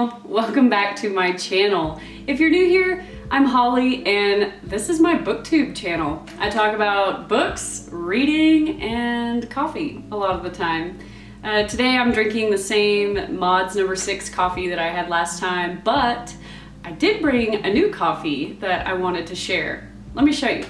y'all, welcome back to my channel. If you're new here, I'm Holly and this is my booktube channel. I talk about books, reading, and coffee a lot of the time. Today I'm drinking the same Mods No. 6 coffee that I had last time, but I did bring a new coffee that I wanted to share. Let me show you.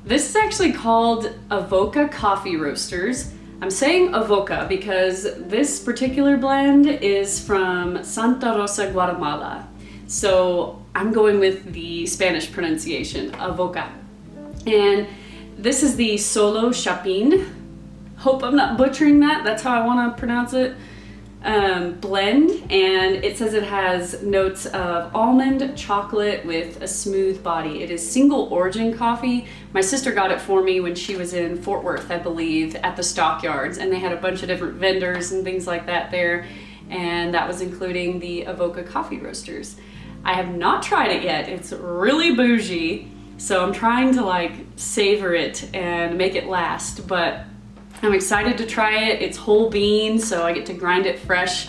This is actually called Avoca Coffee Roasters. I'm saying Avoca because this particular blend is from Santa Rosa, Guatemala. So I'm going with the Spanish pronunciation, Avoca. And this is the Solo Chapin. Hope I'm not butchering that. That's how I want to pronounce it. Blend, and it says it has notes of almond chocolate with a smooth body. It is single origin coffee. My sister got it for me when she was in Fort Worth, I believe, at the stockyards, and they had a bunch of different vendors and things like that there, and that was including the Avoca Coffee Roasters. I have not tried it yet. It's really bougie, so I'm trying to savor it and make it last, but I'm excited to try it. It's whole bean, so I get to grind it fresh,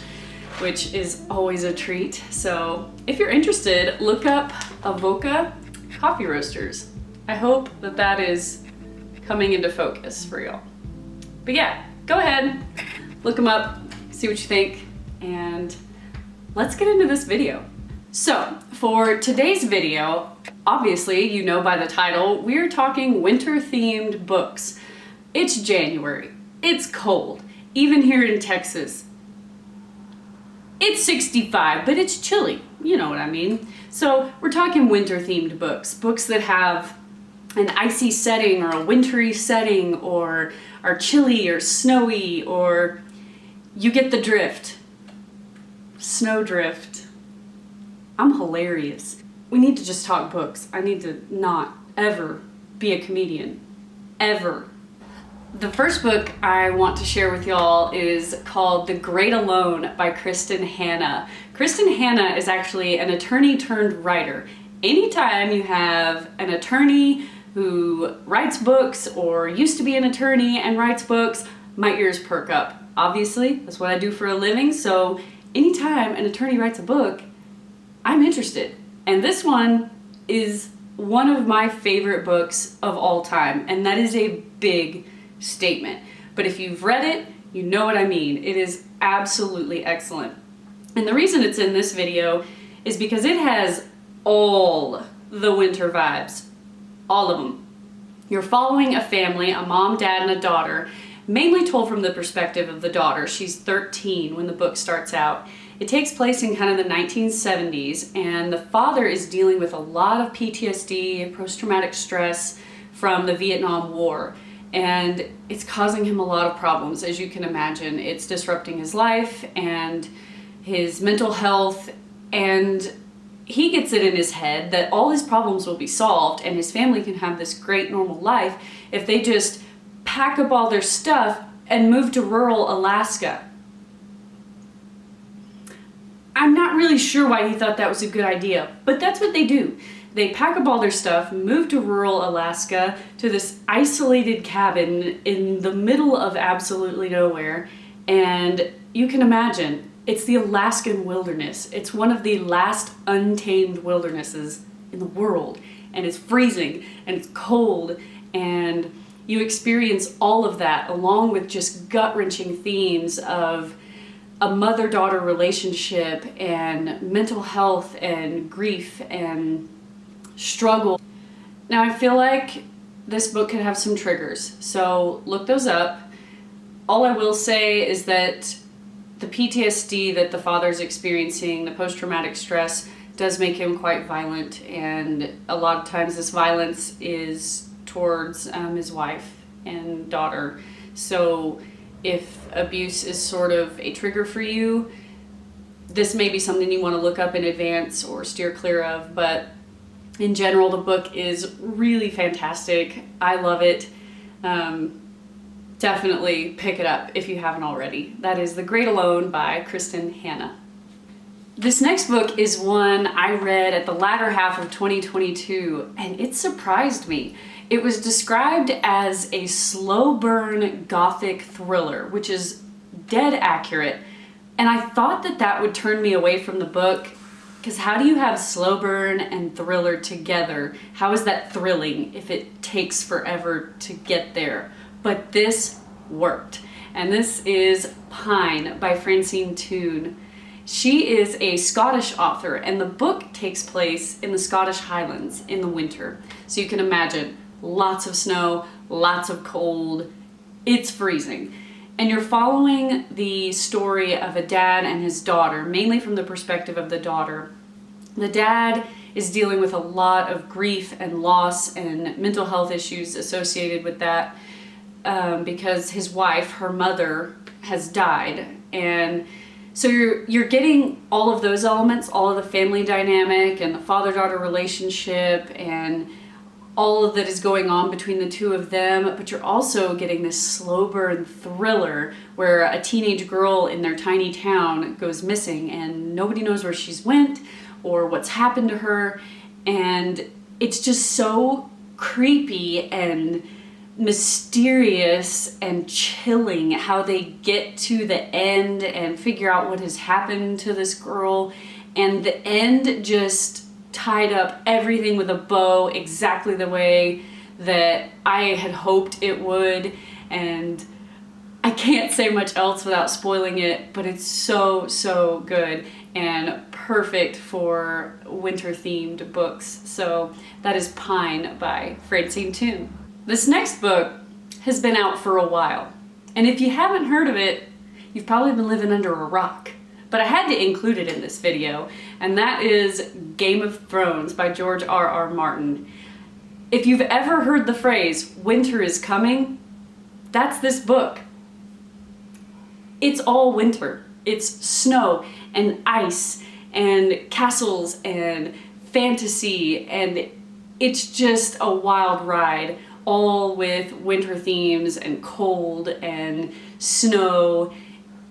which is always a treat. So if you're interested, look up Avoca Coffee Roasters. I hope that that is coming into focus for y'all. But yeah, go ahead, look them up, see what you think, and let's get into this video. So for today's video, obviously, you know by the title, we're talking winter-themed books. It's January, it's cold, even here in Texas. It's 65, but it's chilly, you know what I mean. So we're talking winter themed books, books that have an icy setting or a wintry setting or are chilly or snowy, or you get the drift. Snowdrift. I'm hilarious. We need to just talk books. I need to not ever be a comedian, ever. The first book I want to share with y'all is called The Great Alone by Kristin Hannah. Kristin Hannah is actually an attorney turned writer. Anytime you have an attorney who writes books or used to be an attorney and writes books, my ears perk up. Obviously, that's what I do for a living, so anytime an attorney writes a book, I'm interested. And this one is one of my favorite books of all time, and that is a big statement. But if you've read it, you know what I mean. It is absolutely excellent. And the reason it's in this video is because it has all the winter vibes. All of them. You're following a family, a mom, dad, and a daughter, mainly told from the perspective of the daughter. She's 13 when the book starts out. It takes place in kind of the 1970s, and the father is dealing with a lot of PTSD, post-traumatic stress from the Vietnam War. And it's causing him a lot of problems, as you can imagine. It's disrupting his life and his mental health, and he gets it in his head that all his problems will be solved and his family can have this great normal life if they just pack up all their stuff and move to rural Alaska. I'm not really sure why he thought that was a good idea, but that's what they do. They pack up all their stuff, move to rural Alaska, to this isolated cabin in the middle of absolutely nowhere, and you can imagine, it's the Alaskan wilderness. It's one of the last untamed wildernesses in the world, and it's freezing, and it's cold, and you experience all of that along with just gut-wrenching themes of a mother-daughter relationship and mental health and grief and struggle. Now I feel like this book could have some triggers, so look those up. All I will say is that the PTSD that the father's experiencing, the post-traumatic stress, does make him quite violent, and a lot of times this violence is towards his wife and daughter. So if abuse is sort of a trigger for you, this may be something you want to look up in advance or steer clear of, but in general, the book is really fantastic. I love it. Definitely pick it up if you haven't already. That is The Great Alone by Kristin Hannah. This next book is one I read at the latter half of 2022, and it surprised me. It was described as a slow burn gothic thriller, which is dead accurate, And I thought that that would turn me away from the book, because how do you have slow burn and thriller together? How is that thrilling if it takes forever to get there? But this worked. And this is Pine by Francine Toon. She is a Scottish author, and the book takes place in the Scottish Highlands in the winter. So you can imagine lots of snow, lots of cold, it's freezing. And you're following the story of a dad and his daughter, mainly from the perspective of the daughter. The dad is dealing with a lot of grief and loss and mental health issues associated with that, because his wife, her mother, has died. And so you're getting all of those elements, all of the family dynamic and the father-daughter relationship and all of that is going on between the two of them, but you're also getting this slow burn thriller where a teenage girl in their tiny town goes missing and nobody knows where she's went or what's happened to her, and it's just so creepy and mysterious and chilling how they get to the end and figure out what has happened to this girl, and the end just tied up everything with a bow exactly the way that I had hoped it would. And I can't say much else without spoiling it, but it's so good and perfect for winter themed books. So that is Pine by Francine Toon. This next book has been out for a while, and if you haven't heard of it, you've probably been living under a rock. But I had to include it in this video, and that is Game of Thrones by George R.R. Martin. If you've ever heard the phrase, winter is coming, that's this book. It's all winter. It's snow and ice and castles and fantasy, and it's just a wild ride, all with winter themes and cold and snow,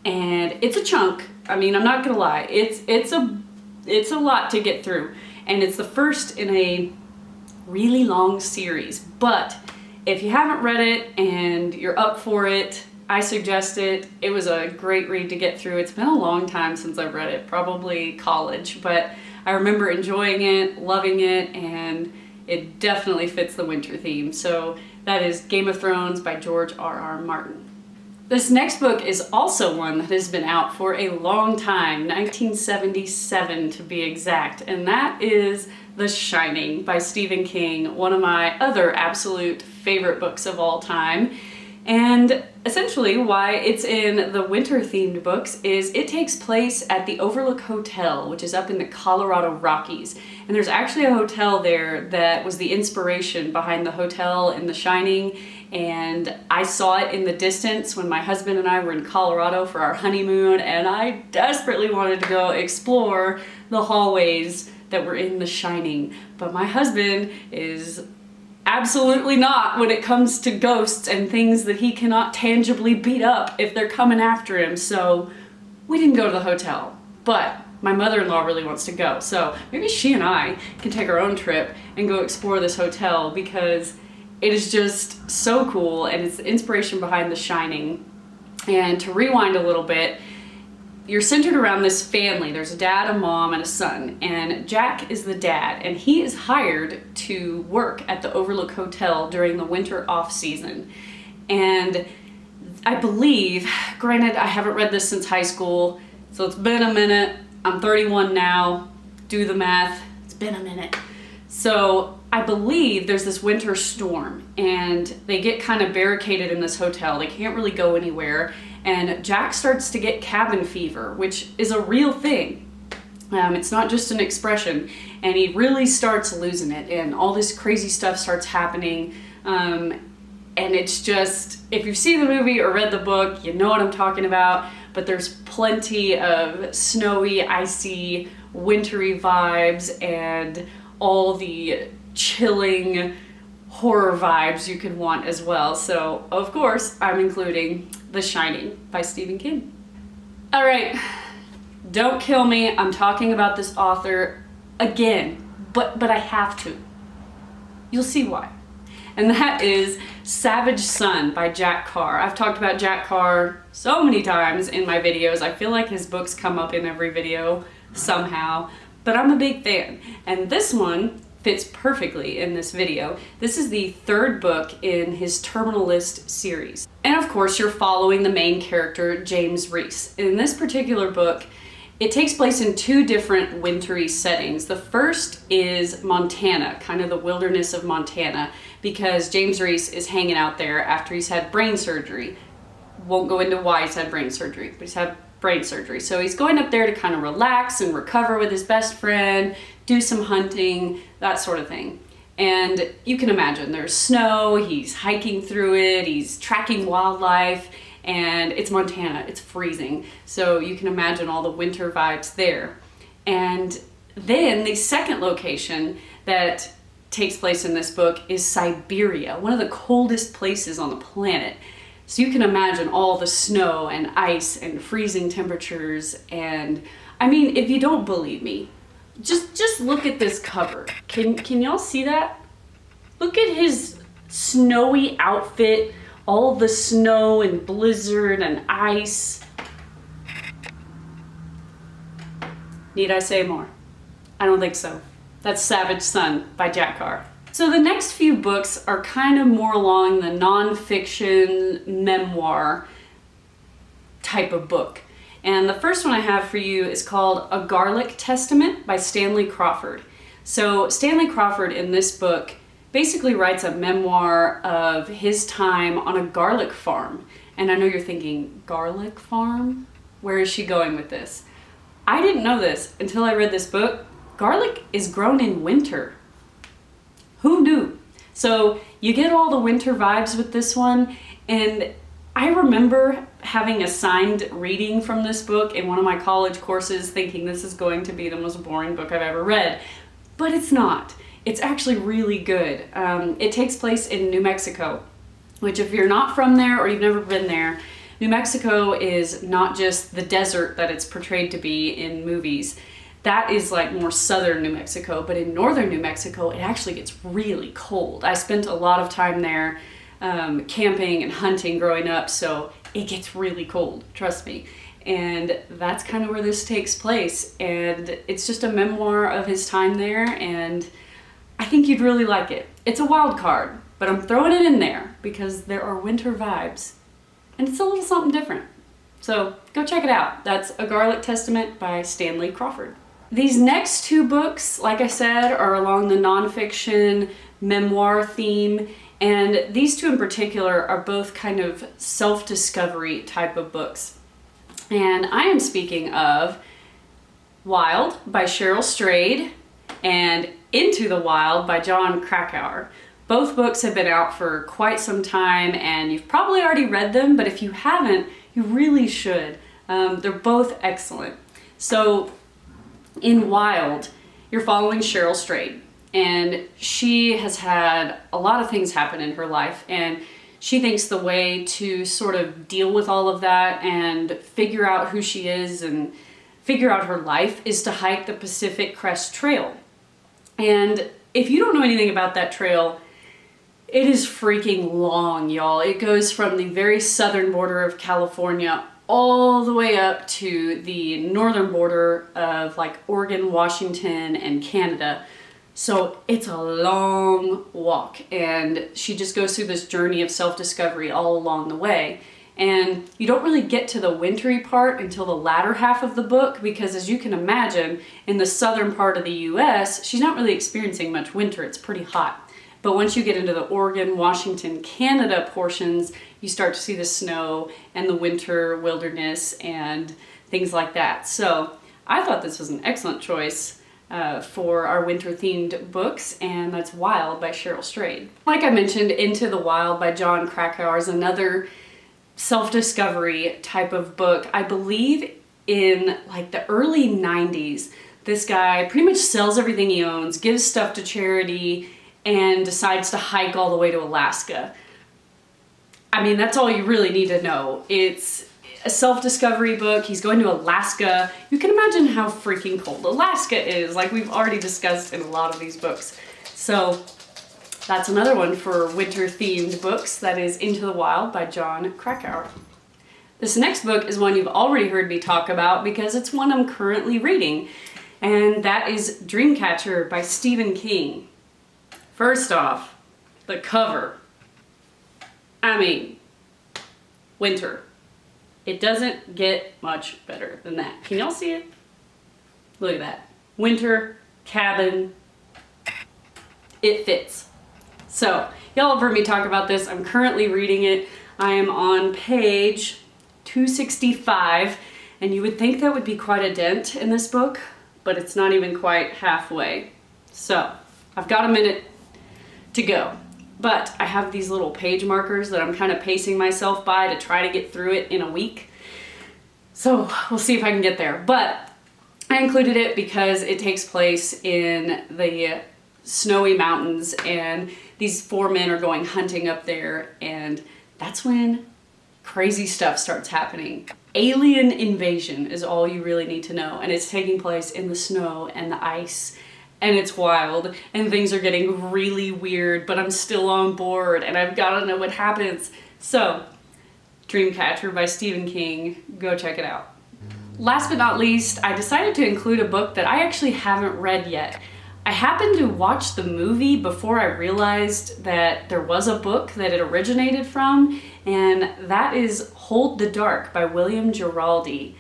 and it's a chunk. I mean, I'm not gonna lie, it's a lot to get through, and it's the first in a really long series. But if you haven't read it and you're up for it, I suggest it. It was a great read to get through. It's been a long time since I've read it, probably college, but I remember enjoying it, loving it, and it definitely fits the winter theme. So that is Game of Thrones by George R.R. Martin. This next book is also one that has been out for a long time, 1977 to be exact, and that is The Shining by Stephen King, one of my other absolute favorite books of all time. And essentially why it's in the winter themed books is it takes place at the Overlook Hotel, which is up in the Colorado Rockies. And there's actually a hotel there that was the inspiration behind the hotel in The Shining. And I saw it in the distance when my husband and I were in Colorado for our honeymoon, and I desperately wanted to go explore the hallways that were in The Shining. But my husband is absolutely not when it comes to ghosts and things that he cannot tangibly beat up if they're coming after him, so we didn't go to the hotel. But my mother-in-law really wants to go, so maybe she and I can take our own trip and go explore this hotel, because it is just so cool and it's the inspiration behind The Shining. And to rewind a little bit, you're centered around this family. There's a dad, a mom, and a son, and Jack is the dad, and he is hired to work at the Overlook Hotel during the winter off season. And I believe, granted I haven't read this since high school, so it's been a minute. I'm 31 now, do the math, it's been a minute. So I believe there's this winter storm and they get kind of barricaded in this hotel. They can't really go anywhere. And Jack starts to get cabin fever, which is a real thing. It's not just an expression. And he really starts losing it, and all this crazy stuff starts happening. And it's just, if you've seen the movie or read the book, you know what I'm talking about. But there's plenty of snowy, icy, wintry vibes and all the chilling horror vibes you could want as well. So, of course, I'm including The Shining by Stephen King. All right, don't kill me. I'm talking about this author again, but I have to. You'll see why. and that is Savage Son by Jack Carr. I've talked about Jack Carr so many times in my videos. I feel like his books come up in every video somehow, but I'm a big fan. And this one fits perfectly in this video. This is the third book in his Terminal List series. And of course, you're following the main character, James Reese. In this particular book, it takes place in two different wintry settings. The first is Montana, kind of the wilderness of Montana, because James Reese is hanging out there after he's had brain surgery. Won't go into why he's had brain surgery, but he's had brain surgery. So he's going up there to kind of relax and recover with his best friend, do some hunting, that sort of thing. And you can imagine there's snow, he's hiking through it, he's tracking wildlife, and it's Montana, it's freezing. So you can imagine all the winter vibes there. And then the second location that takes place in this book is Siberia, one of the coldest places on the planet. So you can imagine all the snow and ice and freezing temperatures. And I mean, if you don't believe me, just look at this cover. Can y'all see that? Look at his snowy outfit, all the snow and blizzard and ice. Need I say more? I don't think so. That's Savage Son by Jack Carr. So the next few books are kind of more along the nonfiction memoir type of book. And the first one I have for you is called A Garlic Testament by Stanley Crawford. So Stanley Crawford in this book basically writes a memoir of his time on a garlic farm. And I know you're thinking, garlic farm? Where is she going with this? I didn't know this until I read this book. Garlic is grown in winter. Who knew? So you get all the winter vibes with this one, and I remember having a signed reading from this book in one of my college courses, thinking this is going to be the most boring book I've ever read, but it's not. It's actually really good. It takes place in New Mexico, which if you're not from there or you've never been there, New Mexico is not just the desert that it's portrayed to be in movies. That is like more southern New Mexico, but in northern New Mexico, it actually gets really cold. I spent a lot of time there camping and hunting growing up, so it gets really cold, trust me. And that's kind of where this takes place. And it's just a memoir of his time there, and I think you'd really like it. It's a wild card, but I'm throwing it in there because there are winter vibes, and it's a little something different. So go check it out. That's A Garlic Testament by Stanley Crawford. These next two books, like I said, are along the nonfiction memoir theme, and these two in particular are both kind of self-discovery type of books. And I am speaking of Wild by Cheryl Strayed and Into the Wild by Jon Krakauer. Both books have been out for quite some time, and you've probably already read them, but if you haven't, you really should. They're both excellent. So in Wild, you're following Cheryl Strayed, and she has had a lot of things happen in her life, and she thinks the way to sort of deal with all of that and figure out who she is and figure out her life is to hike the Pacific Crest Trail. And if you don't know anything about that trail, it is freaking long, y'all. It goes from the very southern border of California all the way up to the northern border of like Oregon, Washington, and Canada. So it's a long walk, and she just goes through this journey of self-discovery all along the way. And you don't really get to the wintry part until the latter half of the book, because as you can imagine, in the southern part of the US, she's not really experiencing much winter. It's pretty hot. But once you get into the Oregon, Washington, Canada portions, you start to see the snow and the winter wilderness and things like that. So I thought this was an excellent choice for our winter-themed books, and that's Wild by Cheryl Strayed. Like I mentioned, Into the Wild by Jon Krakauer is another self-discovery type of book. I believe in like the early 90s, this guy pretty much sells everything he owns, gives stuff to charity, and decides to hike all the way to Alaska. I mean, that's all you really need to know. It's a self-discovery book. He's going to Alaska. You can imagine how freaking cold Alaska is, like we've already discussed in a lot of these books. So That's another one for winter-themed books. That is Into the Wild by John Krakauer. This next book is one you've already heard me talk about because it's one I'm currently reading, and that is Dreamcatcher by Stephen King. First off, the cover. I mean, winter. It doesn't get much better than that. Can y'all see it? Look at that. Winter, cabin, it fits. So, y'all have heard me talk about this. I'm currently reading it. I am on page 265, and you would think that would be quite a dent in this book, but it's not even quite halfway. So, I've got a minute to go. But I have these little page markers that I'm kind of pacing myself by to try to get through it in a week. So, we'll see if I can get there. But I included it because it takes place in the snowy mountains, and these 4 men are going hunting up there, and that's when crazy stuff starts happening. Alien invasion is all you really need to know, and it's taking place in the snow and the ice, and it's wild, and things are getting really weird, but I'm still on board, and I've got to know what happens. So, Dreamcatcher by Stephen King, go check it out. Last but not least, I decided to include a book that I actually haven't read yet. I happened to watch the movie before I realized that there was a book that it originated from, and that is Hold the Dark by William Giraldi.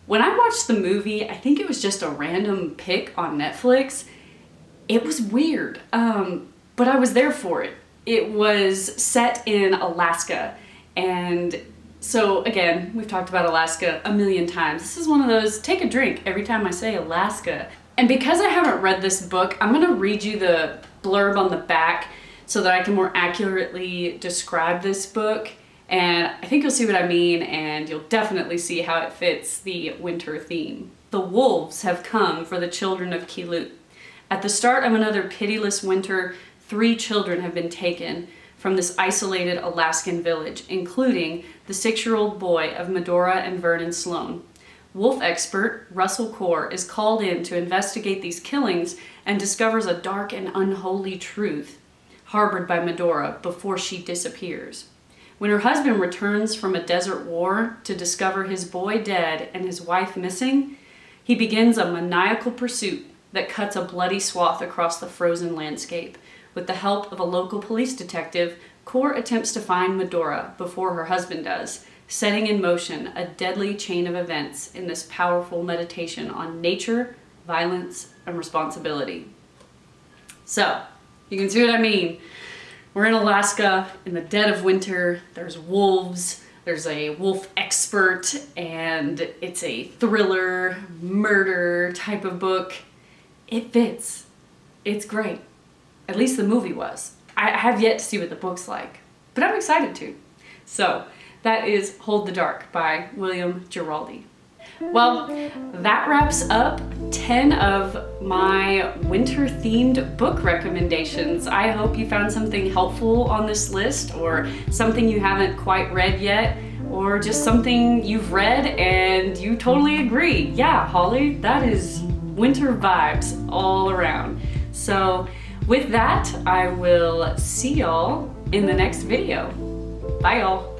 When I watched the movie, I think it was just a random pick on Netflix. It was weird, but I was there for it. It was set in Alaska, and so again, we've talked about Alaska a million times. This is one of those, take a drink every time I say Alaska. And because I haven't read this book, I'm gonna read you the blurb on the back so that I can more accurately describe this book. And I think you'll see what I mean, and you'll definitely see how it fits the winter theme. The wolves have come for the children of Kilut. At the start of another pitiless winter, 3 children have been taken from this isolated Alaskan village, including the 6-year-old boy of Medora and Vernon Sloan. Wolf expert Russell Core is called in to investigate these killings and discovers a dark and unholy truth harbored by Medora before she disappears. When her husband returns from a desert war to discover his boy dead and his wife missing, he begins a maniacal pursuit that cuts a bloody swath across the frozen landscape. With the help of a local police detective, Core attempts to find Medora before her husband does, setting in motion a deadly chain of events in this powerful meditation on nature, violence, and responsibility. So, you can see what I mean. We're in Alaska in the dead of winter. There's wolves, there's a wolf expert, and it's a thriller, murder type of book. It fits. It's great. At least the movie was. I have yet to see what the book's like, but I'm excited to. So, that is Hold the Dark by William Giraldi. Well, that wraps up 10 of my winter-themed book recommendations. I hope you found something helpful on this list, or something you haven't quite read yet, or just something you've read and you totally agree. Yeah, Holly, that is winter vibes all around. So with that, I will see y'all in the next video. Bye, y'all.